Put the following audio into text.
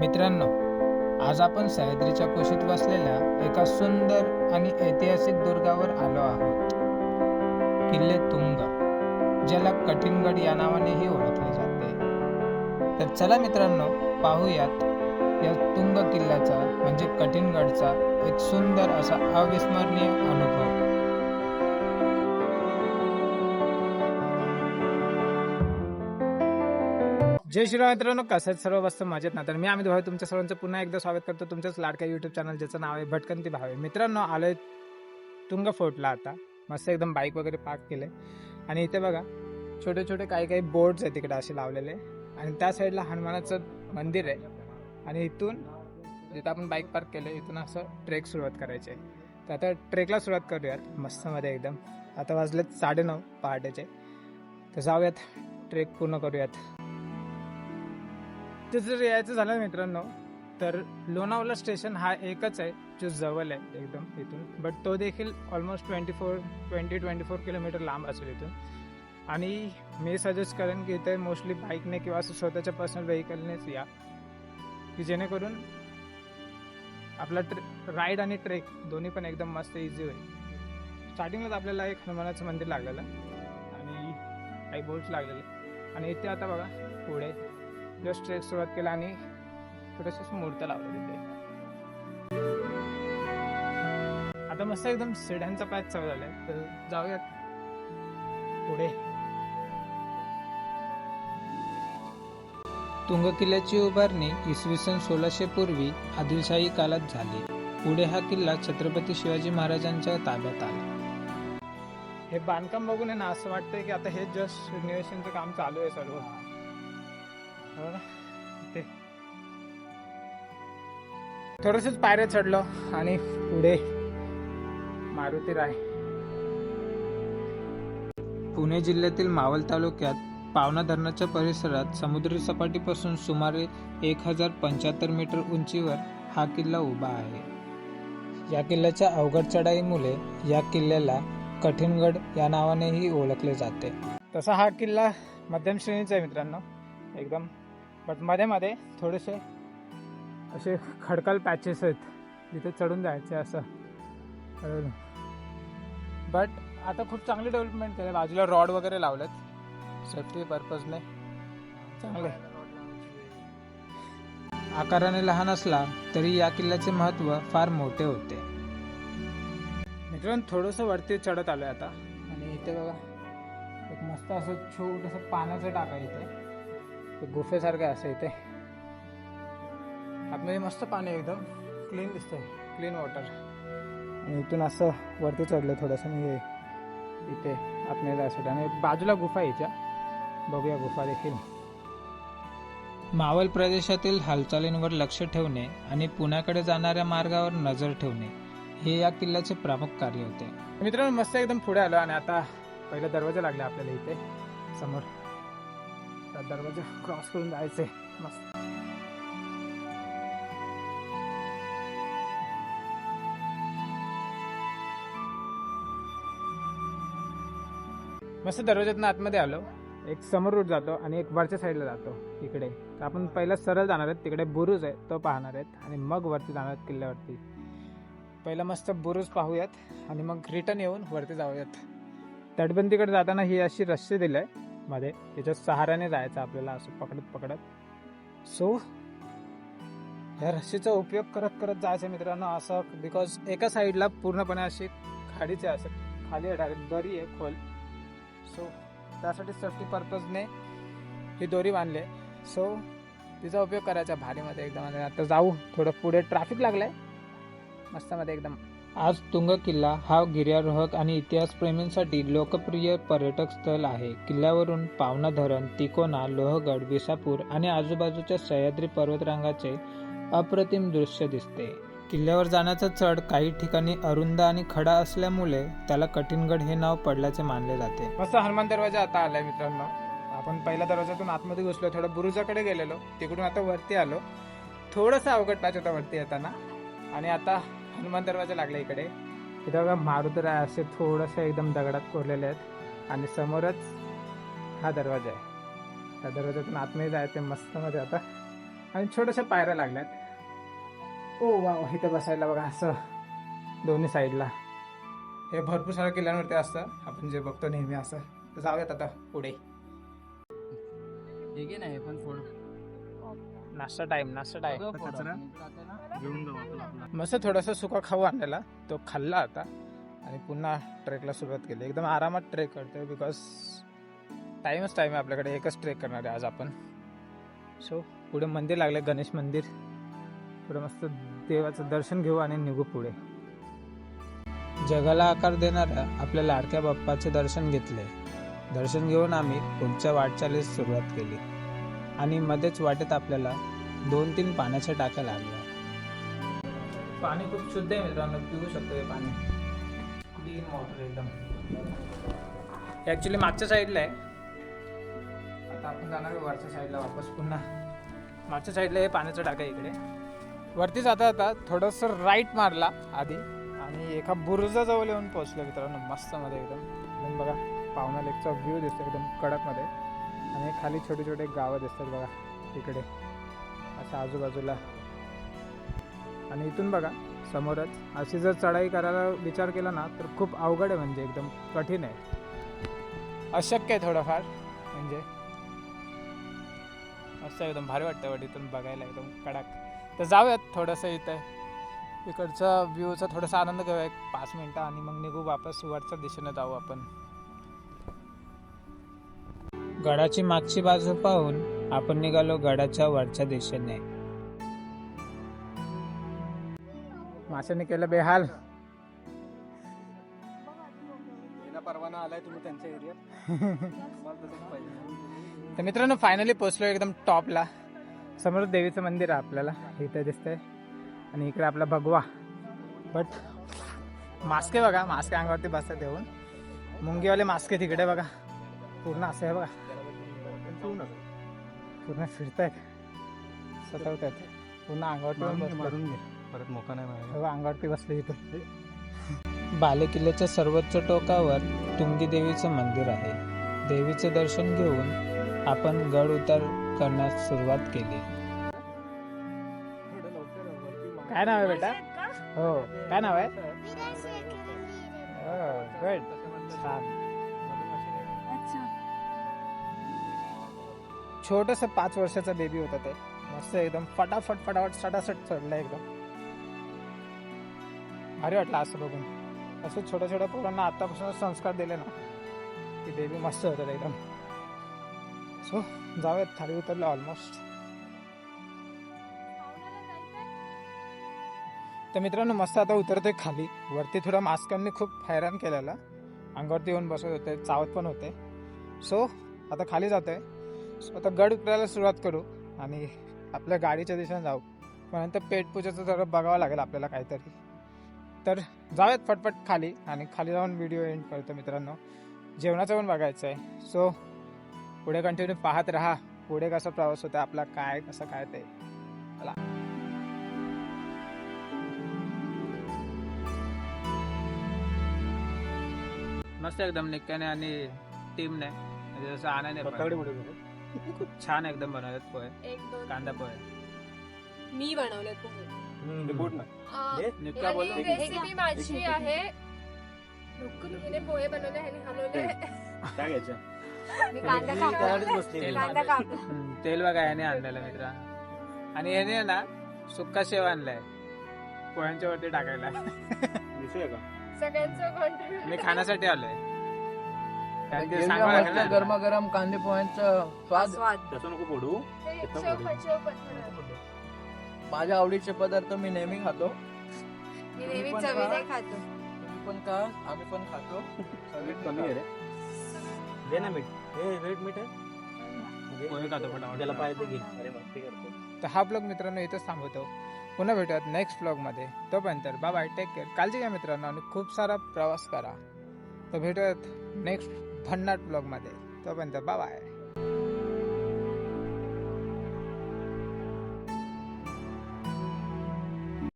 मित्रांनो, आज आपण सह्याद्रीच्या कुशीत वसलेल्या एका सुंदर आणि ऐतिहासिक दुर्गावर आलो आहोत. किल्ले तुंग, ज्याला कठीणगड या नावानेही ओळखले जाते. तर चला मित्रांनो, पाहूयात या तुंग किल्ल्याचा म्हणजे कठीणगडचा एक सुंदर असा अविस्मरणीय अनुभव. जय श्रीराम मित्रांनो, कसं सर्व मस्त मजेत ना. तर मी अमित भावे तुमच्या सर्वांचं पुन्हा एकदा स्वागत करतो तुमच्याच लाडक्या युट्यूब चॅनल ज्याचं नाव आहे भटकंती भावे. मित्रांनो, आलोय तुंग फोर्टला. आता मस्त एकदम बाईक वगैरे पार्क केले आणि इथे बघा छोटे छोटे काही काही बोर्ड्स आहेत तिकडे असे लावलेले आणि त्या साईडला हनुमानाचं मंदिर आहे आणि इथून जिथं आपण बाईक पार्क केलं इथून असं ट्रेक सुरुवात करायची आहे. तर आता ट्रेकला सुरुवात करूयात मस्त मध्ये एकदम. आता वाजलेत 9:30 पहाटेचे. तर जाऊयात, ट्रेक पूर्ण करूयात. जर यायचं झालं मित्रांनो तर लोणावळा स्टेशन हा एकच आहे जो जवळ आहे एकदम इथून, बट तो देखील ऑलमोस्ट 24 किलोमीटर लांब असेल इथून. आणि मी सजेस्ट करेन की इथे मोस्टली बाईकने किंवा असं स्वतःच्या पर्सनल व्हेकलनेच या, की जेणेकरून आपला राईड आणि ट्रेक दोन्ही पण एकदम मस्त इझी होईल. स्टार्टिंगलाच आपल्याला एक हनुमानाचं मंदिर लागलेलं आणि काही बोर्ड्स लागलेले आणि इथे आता बघा पुढे जस्ट ट्रेक सुरुवात केला आणि थोडंसं मूर्त लावलं तिथे. आता मस्त एकदम शिड्यांचा पॅच चालू झालाय. तर जाऊयात पुढे. तुंग किल्ल्याची उभारणी इसवी सन 1600 पूर्वी आदिलशाही काळात झाली. पुढे हा किल्ला छत्रपती शिवाजी महाराजांच्या ताब्यात आला. हे बांधकाम बघून आहे ना असं वाटतंय की आता हे जस्ट रिनोव्हेशनचं काम चालू आहे सर्व. ते थोडंसंच पायऱ्या चढलो आणि पुढे मारुती राय. पुणे जिल्ह्यातील मावळ तालुक्यात पावना धरणाच्या परिसरात समुद्री सपाटीपासून सुमारे 1075 मीटर उंचीवर हा किल्ला उभा आहे. या किल्ल्याच्या अवघड चढाईमुळे या किल्ल्याला कठीणगड या नावानेही ओळखले जाते. तसा हा किल्ला मध्यम श्रेणीचा आहे मित्रांनो एकदम, बट मध्ये मध्ये थोडेसे असे खडकाळ पॅचेस आहेत जिथे चढून जायचे असं. बट आता खूप चांगली डेव्हलपमेंट केली. बाजूला रॉड वगैरे लावलेत सेफ्टी पर्पजने, चांगले. आकाराने लहान असला तरी या किल्ल्याचे महत्त्व फार मोठे होते. मित्रांनो, थोडंसं वरती चढत आलोय आता आणि इथे बघा एक मस्त असं छोटंसं पाण्याचं टाका इथे, गुफेसारखं असं इथे आतमध्ये मस्त पाणी एकदम क्लीन दिसतंय, क्लीन वॉटर. आणि इथून असं वरती चढलं थोडंसं मी इथे आतमध्ये जायसाठी आणि बाजूला गुफा यायच्या, बघूया गुफा देखील. मावळ प्रदेशातील हालचालींवर लक्ष ठेवणे आणि पुण्याकडे जाणाऱ्या मार्गावर नजर ठेवणे हे या किल्ल्याचे प्रमुख कार्य होते. मित्रांनो, मस्त एकदम पुढे आलो आणि आता पहिला दरवाजा लागला आपल्याला इथे समोर. दरवाजा क्रॉस करून जायचंय मस्त. मस्त दरवाज्यातून आतमध्ये आलो. एक समोर रूट जातो आणि एक वरच्या साईडला जातो इकडे. तर आपण पहिला सरळ जाणार आहेत, तिकडे बुरुज आहे तो पाहणार आहेत आणि मग वरती जाणार आहेत किल्ल्यावरती. पहिला मस्त बुरुज पाहूयात आणि मग रिटर्न येऊन वरती जाऊयात. तटबंदीकडे जाताना ही अशी रस्सी दिलंय मध्ये, त्याच्या सहाऱ्याने जायचं आपल्याला असं पकडत पकडत. सो ह्या रस्सीचा उपयोग करत करत जायचं मित्रांनो असं, बिकॉज एका साईडला पूर्णपणे अशी खाडीचे असं खाली आहे, डायरेक्ट दरी आहे खोल. सो त्यासाठी सेफ्टी पर्पजने ही दोरी बांधली आहे. सो तिचा उपयोग करायचा भारीमध्ये एकदम. आता जाऊ थोडं पुढे, ट्रॅफिक लागलाय मस्त मध्ये एकदम. आज तुंग किल्ला हा गिर्यारोहक आणि इतिहासप्रेमींसाठी लोकप्रिय पर्यटक स्थळ आहे. किल्ल्यावरून पावना धरण, तिकोना, लोहगड, विसापूर आणि आजूबाजूच्या सह्याद्री पर्वतरांगाचे अप्रतिम दृश्य दिसते. किल्ल्यावर जाण्याचा चढ काही ठिकाणी अरुंद आणि खडा असल्यामुळे त्याला कठीणगड हे नाव पडल्याचे मानले जाते. मस्त हनुमान दरवाजा आता आलाय मित्रांनो. आपण पहिल्या दरवाजातून आतमध्ये घुसलो, थोडं बुरुजाकडे गेलेलो, तिकडून आता वरती आलो. थोडंसं अवघड पॅच होता वरती येताना आणि आता हनुमान दरवाजा लागला इकडे. इथं बघा मारुती राय असे थोडंसं एकदम दगडात कोरलेले आहेत आणि समोरच हा दरवाजा आहे. त्या दरवाजातून आतमध्ये जायचं मस्त मध्ये. आता आणि छोट्याशा पायऱ्या लागल्यात. ओ वा, इथं बसायला बघा असं दोन्ही साईडला. हे भरपूर साऱ्या किल्ल्यांवरती असतं, आपण जे बघतो नेहमी असं. तर जाऊयात आता पुढे. ठीक आहे नाही पण थोडं नाश्ता टाइम कचरा घेऊन जाऊ आपला. मस्त थोडासा सुका खाऊ आणलेला, तो खाल्ला आता आणि पुन्हा ट्रेकला सुरुवात केली. एकदम आरामात ट्रेक करतोय बिकॉज टाईम आहे आपल्याकडे, एकच ट्रेक करणार आहे आज आपण. सो पुढे मंदिर लागले, गणेश मंदिर. पुढे मस्त देवाचं दर्शन घेऊ आणि निघू पुढे. जगाला आकार देणाऱ्या आपल्या लाडक्या बाप्पाचे दर्शन घेतले. दर्शन घेऊन आम्ही पुढच्या वाटचालीस सुरुवात केली आणि मध्येच वाटेत आपल्याला 2-3 पाण्याच्या टाक्या लागल्या. पाणी खूप शुद्ध आहे मित्रांनो, पिऊ शकतो हे पाणी. क्लीन वॉटर एकदम. ॲक्च्युली मागच्या साईडला आहे. आता आपण जाणार आहे वरच्या साईडला वापस पुन्हा. मागच्या साईडला हे पाण्याचं टाका इकडे. वरती जाता थोडंसं राईट मारला आधी आणि एका बुरुजाजवळ येऊन पोहोचलो मित्रांनो. मस्त मध्ये एकदम बघा, पावना लेकचा व्ह्यू दिसतो एकदम कडकमध्ये. आणि खाली छोटे छोटे गावं दिसतात बघा तिकडे असं आजूबाजूला. आणि इथून बघा समोरच अशी जर चढाई करायला विचार केला ना तर खूप अवघड आहे, म्हणजे एकदम कठीण आहे, अशक्य आहे थोडंफार. म्हणजे मस्त एकदम भारी वाटतं वाट इथून बघायला एकदम कडक. तर जाऊयात थोडंसं इथं इकडचा व्ह्यूचा थोडासा आनंद घेऊया 5 मिनटं आणि मग निघू वापस वरच्या दिशेने जाऊ आपण. गडाची मागची बाजू पाहून आपण निघालो गडाच्या वरच्या दिशेने. माशाने केलं बेहाल. परवाना आलाय तुम्ही त्यांच्या एरियात. तर मित्रांनो फायनली पोहोचलो एकदम टॉपला. समोर देवीचं मंदिर आहे आपल्याला इथे दिसतंय आणि इकडे आपला भगवा. बट मास्के बघा, मास्के अंगावरती बसतात येऊन. मुंगीवाले मास्के तिकडे बघा, पूर्ण असं आहे बघा, पूर्ण फिरतायत, सतवतात पूर्ण अंगावरती मारून घे परत मोका नाही अंगावरती बसले इथे. बालेकिल्ल्याच्या सर्वोच्च टोकावर तुंगी देवीचं मंदिर आहे. देवीचं दर्शन घेऊन आपण गड उतार करण्यास सुरुवात केली. काय नाव आहे बेटा? हो, काय नाव आहे? गुड, छान. छोटस 5 वर्षाचा बेबी होता ते. मस्त एकदम फटाफट सटासट चढला एकदम. भारी वाटलं असं बघून. असं छोट्या पोरांना आतापासून संस्कार दिले ना की बेबी मस्त होतात एकदम. सो जाऊयात, खाली उतरलो ऑलमोस्ट. तर मित्रांनो मस्त आता उतरतोय खाली. वरती थोडा मास्कांनी खूप हैराण केलेला, अंगावरती येऊन बसत होते, चावत पण होते. सो आता खाली जातोय. सो आता गड उतरायला सुरुवात करू आणि आपल्या गाडीच्या दिशेने जाऊ. पण नंतर पेटपूजेचं जरा बघावं लागेल आपल्याला काहीतरी. तर जाऊयात फटफट खाली आणि खाली जाऊन व्हिडिओ एंड करतो मित्रांनो. जेवणाचं पण बघायचं आहे. सो पुढे कंटिन्यू पाहत राहा, पुढे कसा प्रवास होता आपला, काय कसं काय ते. चला. मस्त एकदम निक्क्याने आणि टीमने म्हणजे जसं आणाने खूप छान एकदम बनवतात पोहे, कांदा पोहे. मी बनवले पोहे. निक्का बोल. रेसिपी माझी आहे. हिने पोहे बनवले आणि हलवले. काय घ्यायचं? मी कांदा कापला. तेल बघा याने आणलेलं मित्रा. आणि याने ना सुक्का शेव आणलाय पोह्यांच्या वरती टाकायला. सगळ्यांचं कॉन्ट्रीब्युशन मी खाण्यासाठी आलोय. गरमागरम कांदे पोह्यांचा स्वाद स्वाद नको पडू. पण माझ्या आवडीचे पदार्थ मी नेहमी खातो. मी नेहमी चवीने खातो. तुम्ही पण खा, आम्ही पण खातो. कमी आहे रे. दे ना मीठ. हे वेट मीठ आहे. पोहे खातो फटाफट. त्याला पाहिजे घे. अरे मस्ती करतो. तर हा ब्लॉग मित्रांनो इथंच थांबवतो. पुन्हा भेटूयात नेक्स्ट ब्लॉगमध्ये. तोपर्यंत बाय बाय, टेक केअर, काळजी घ्या मित्रांनो आणि खूप सारा प्रवास करा. तर भेटूयात नेक्स्ट भन्नाट ब्लॉगमध्ये. तोपर्यंत बाय बाय.